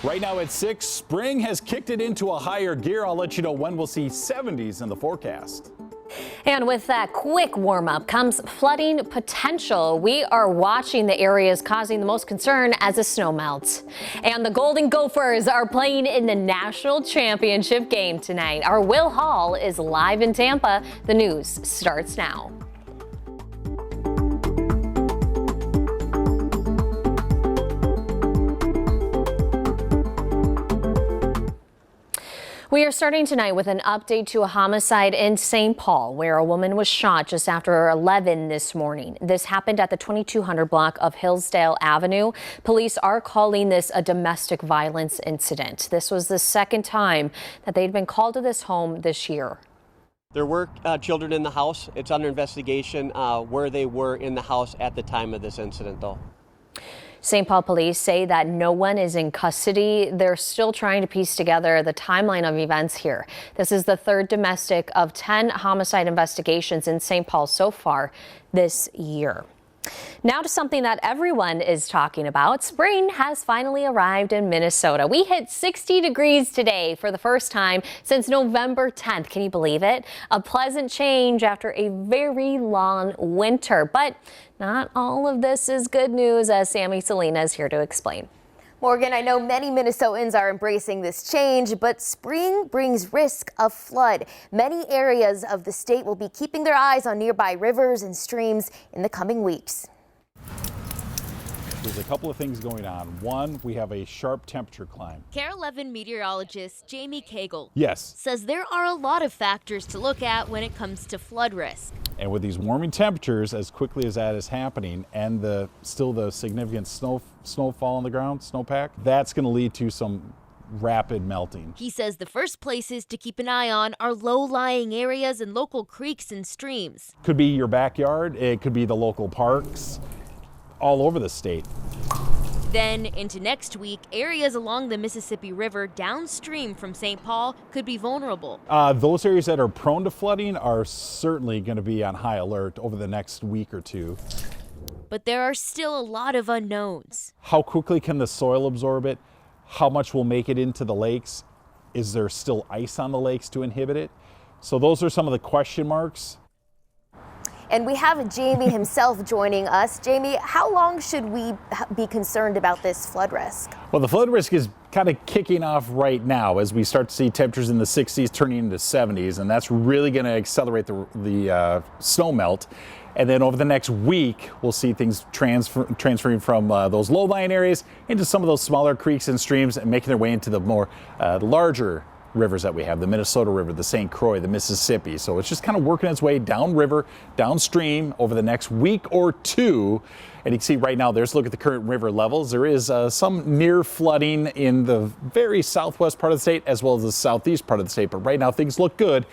Right now at 6, spring has kicked it into a higher gear. I'll let you know when we'll see 70s in the forecast. And with that quick warm-up comes flooding potential. We are watching the areas causing the most concern as the snow melts. And the Golden Gophers are playing in the national championship game tonight. Our Will Hall is live in Tampa. The news starts now. We are starting tonight with an update to a homicide in St. Paul, where a woman was shot just after 11 this morning. This happened at the 2200 block of Hillsdale Avenue. Police are calling this a domestic violence incident. This was the second time that they'd been called to this home this year. There were children in the house. It's under investigation where they were in the house at the time of this incident, though. St. Paul police say that no one is in custody. They're still trying to piece together the timeline of events here. This is the third domestic of 10 homicide investigations in St. Paul so far this year. Now to something that everyone is talking about. Spring has finally arrived in Minnesota. We hit 60 degrees today for the first time since November 10th. Can you believe it? A pleasant change after a very long winter. But not all of this is good news, as Sammy Selena is here to explain. Morgan, I know many Minnesotans are embracing this change, but spring brings risk of flood. Many areas of the state will be keeping their eyes on nearby rivers and streams in the coming weeks. There's a couple of things going on. One, we have a sharp temperature climb. KARE 11 meteorologist Jamie Cagle says there are a lot of factors to look at when it comes to flood risk. And with these warming temperatures, as quickly as that is happening, and still the significant snowfall on the ground, snowpack, that's going to lead to some rapid melting. He says the first places to keep an eye on are low-lying areas and local creeks and streams. Could be your backyard, it could be the local parks, all over the state. Then into next week, areas along the Mississippi River downstream from St. Paul could be vulnerable. Those areas that are prone to flooding are certainly going to be on high alert over the next week or two. But there are still a lot of unknowns. How quickly can the soil absorb it? How much will make it into the lakes? Is there still ice on the lakes to inhibit it? So those are some of the question marks. And we have Jamie himself joining us. Jamie, how long should we be concerned about this flood risk? Well, the flood risk is kind of kicking off right now as we start to see temperatures in the 60s turning into 70s, and that's really going to accelerate the snow melt. And then over the next week, we'll see things transferring from those low-lying areas into some of those smaller creeks and streams and making their way into the more larger rivers that we have, the Minnesota River, the St. Croix, the Mississippi. So it's just kind of working its way downriver, downstream over the next week or two. And you can see right now, there's a look at the current river levels. There is some near flooding in the very southwest part of the state as well as the southeast part of the state. But right now, things look good.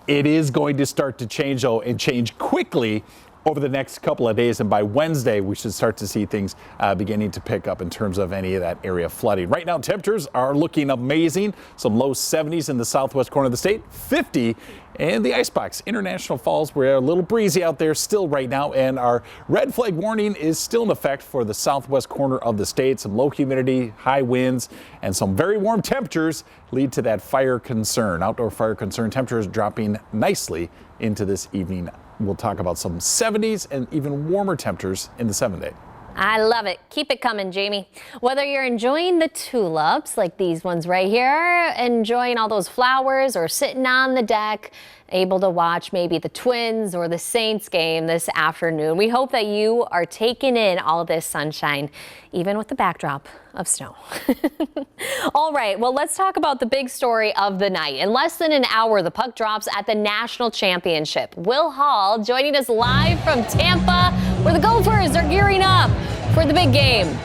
It is going to start to change, though, and change quickly over the next couple of days, and by Wednesday we should start to see things beginning to pick up in terms of any of that area flooding. Right now temperatures are looking amazing. Some low 70s in the southwest corner of the state, 50 in the icebox. International Falls, we're a little breezy out there still right now, and our red flag warning is still in effect for the southwest corner of the state. Some low humidity, high winds, and some very warm temperatures lead to that fire concern. Outdoor fire concern temperatures dropping nicely into this evening. We'll talk about some 70s and even warmer temperatures in the 7-day. I love it. Keep it coming, Jamie. Whether you're enjoying the tulips like these ones right here, enjoying all those flowers, or sitting on the deck, able to watch maybe the Twins or the Saints game this afternoon, we hope that you are taking in all this sunshine, even with the backdrop of snow. All right, well, let's talk about the big story of the night. In less than an hour, the puck drops at the national championship. Will Hall joining us live from Tampa, where the Gophers are gearing up for the big game.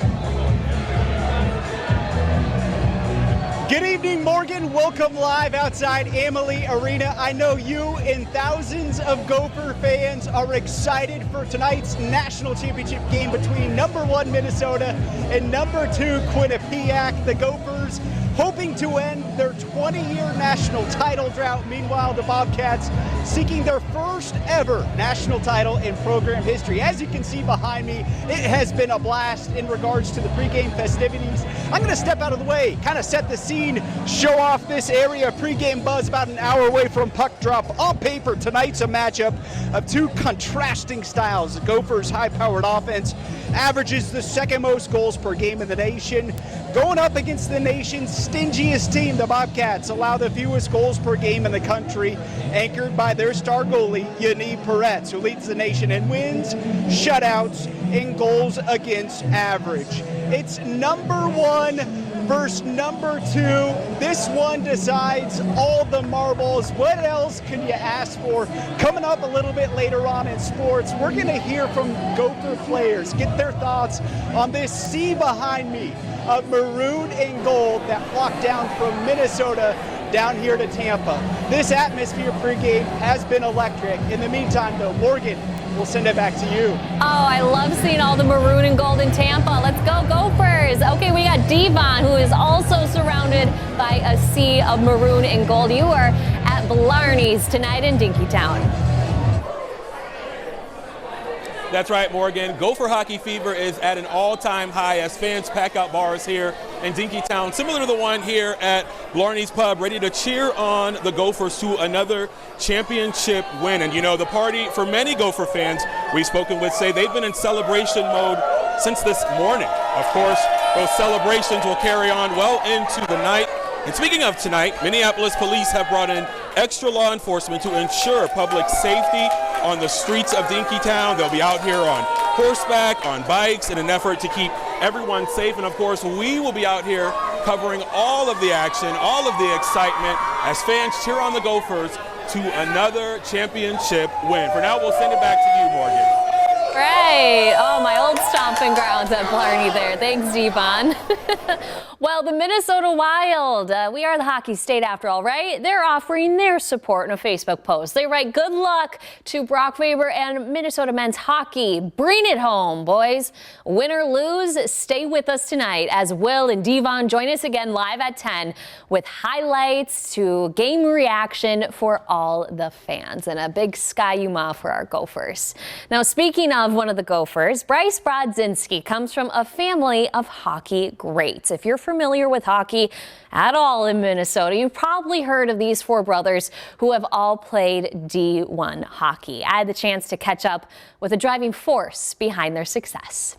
Good evening, Morgan. Welcome live outside Amalie Arena. I know you and thousands of Gopher fans are excited for tonight's national championship game between #1 Minnesota and #2 Quinnipiac. The Gophers Gophers hoping to end their 20-year national title drought. Meanwhile, the Bobcats seeking their first ever national title in program history. As you can see behind me, it has been a blast in regards to the pregame festivities. I'm going to step out of the way, kind of set the scene, show off this area. Pregame buzz about an hour away from puck drop. On paper, tonight's a matchup of two contrasting styles. The Gophers' high-powered offense averages the second most goals per game in the nation. Going up against the nation's stingiest team, the Bobcats allow the fewest goals per game in the country, anchored by their star goalie, Yaniv Peretz, who leads the nation in wins, shutouts, and goals against average. It's number one versus number two. This one decides all the marbles. What else can you ask for? Coming up a little bit later on in sports, we're going to hear from Gopher players, get their thoughts on this sea behind me of maroon and gold that flocked down from Minnesota down here to Tampa. This atmosphere pregame has been electric. In the meantime, though, Morgan, we'll send it back to you. Oh, I love seeing all the maroon and gold in Tampa. Let's go Gophers. Okay, we got Devon, who is also surrounded by a sea of maroon and gold. You are at Blarney's tonight in Dinkytown. That's right, Morgan. Gopher hockey fever is at an all-time high as fans pack out bars here in Dinkytown, similar to the one here at Blarney's Pub, ready to cheer on the Gophers to another championship win. And you know, the party for many Gopher fans we've spoken with say they've been in celebration mode since this morning. Of course, those celebrations will carry on well into the night. And speaking of tonight, Minneapolis police have brought in extra law enforcement to ensure public safety on the streets of Dinkytown. They'll be out here on horseback, on bikes, in an effort to keep everyone safe. And of course, we will be out here covering all of the action, all of the excitement as fans cheer on the Gophers to another championship win. For now, we'll send it back to you, Morgan. Right. Oh, my old stomping grounds at Blarney there. Thanks, Devon. Well, the Minnesota Wild, we are the hockey state after all, right? They're offering their support in a Facebook post. They write, good luck to Brock Faber and Minnesota men's hockey. Bring it home, boys. Win or lose, stay with us tonight as Will and Devon join us again live at 10 with highlights to game reaction for all the fans and a big Ski-U-Ma for our Gophers. Now, speaking of one of the Gophers, Bryce Brodzinski comes from a family of hockey greats. If you're familiar with hockey at all in Minnesota, you've probably heard of these four brothers who have all played D1 hockey. I had the chance to catch up with the driving force behind their success.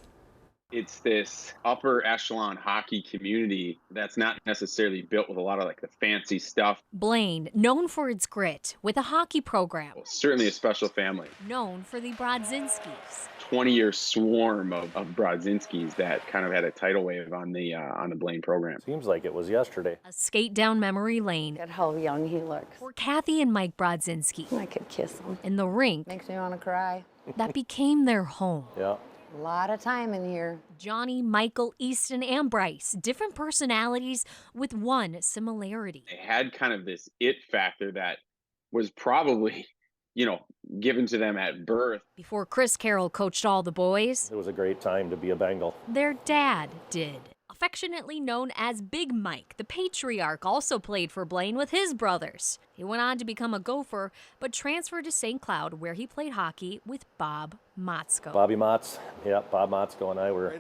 It's this upper echelon hockey community that's not necessarily built with a lot of like the fancy stuff. Blaine, known for its grit, with a hockey program. Well, certainly a special family. Known for the Brodzinskis. 20-year swarm of Brodzinskis that kind of had a tidal wave on the Blaine program. Seems like it was yesterday. A skate down memory lane. At how young he looks. For Kathy and Mike Brodzinski. I could kiss him. In the rink. Makes me want to cry. That became their home. Yeah. A lot of time in here. Johnny, Michael, Easton, and Bryce, different personalities with one similarity. They had kind of this it factor that was probably, given to them at birth. Before Chris Carroll coached all the boys, it was a great time to be a Bengal. Their dad did. Affectionately known as Big Mike, the patriarch also played for Blaine with his brothers. He went on to become a Gopher, but transferred to St. Cloud, where he played hockey with Bob Motzko. Bobby Motz, yeah, Bob Motzko and I were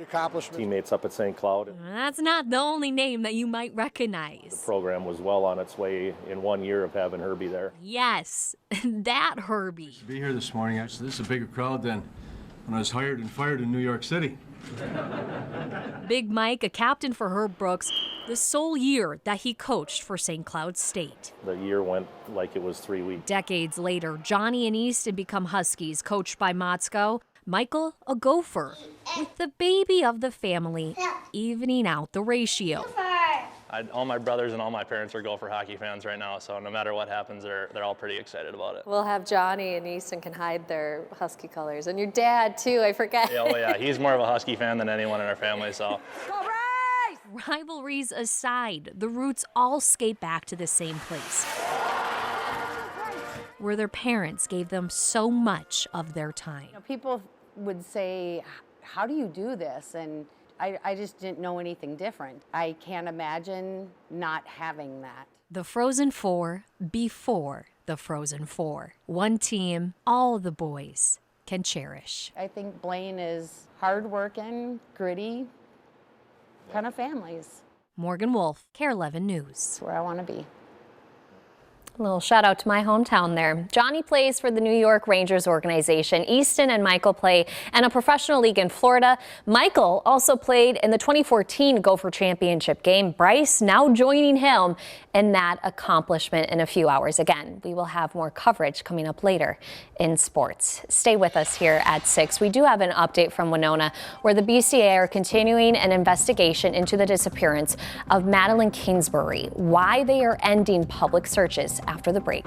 teammates up at St. Cloud. That's not the only name that you might recognize. The program was well on its way in 1 year of having Herbie there. Yes, that Herbie. To be here this morning, actually, this is a bigger crowd than when I was hired and fired in New York City. Big Mike, a captain for Herb Brooks, the sole year that he coached for St. Cloud State. The year went like it was 3 weeks. Decades later, Johnny and Easton become Huskies, coached by Motzko. Michael, a Gopher, with the baby of the family, evening out the ratio. All my brothers and all my parents are Gopher hockey fans right now, so no matter what happens, they're all pretty excited about it. We'll have Johnny and Easton can hide their Husky colors. And your dad, too, I forget. Yeah, oh yeah, he's more of a Husky fan than anyone in our family, so. Go Bryce! Rivalries aside, the roots all skate back to the same place, where their parents gave them so much of their time. People would say, how do you do this? And I just didn't know anything different. I can't imagine not having that. The Frozen Four before the Frozen Four. One team, all the boys can cherish. I think Blaine is hardworking, gritty, kind of families. Morgan Wolfe, KARE 11 News. That's where I want to be. A little shout out to my hometown there. Johnny plays for the New York Rangers organization. Easton and Michael play in a professional league in Florida. Michael also played in the 2014 Gopher Championship game. Bryce now joining him in that accomplishment in a few hours. Again, we will have more coverage coming up later in sports. Stay with us here at 6. We do have an update from Winona where the BCA are continuing an investigation into the disappearance of Madeline Kingsbury. Why they are ending public searches after the break.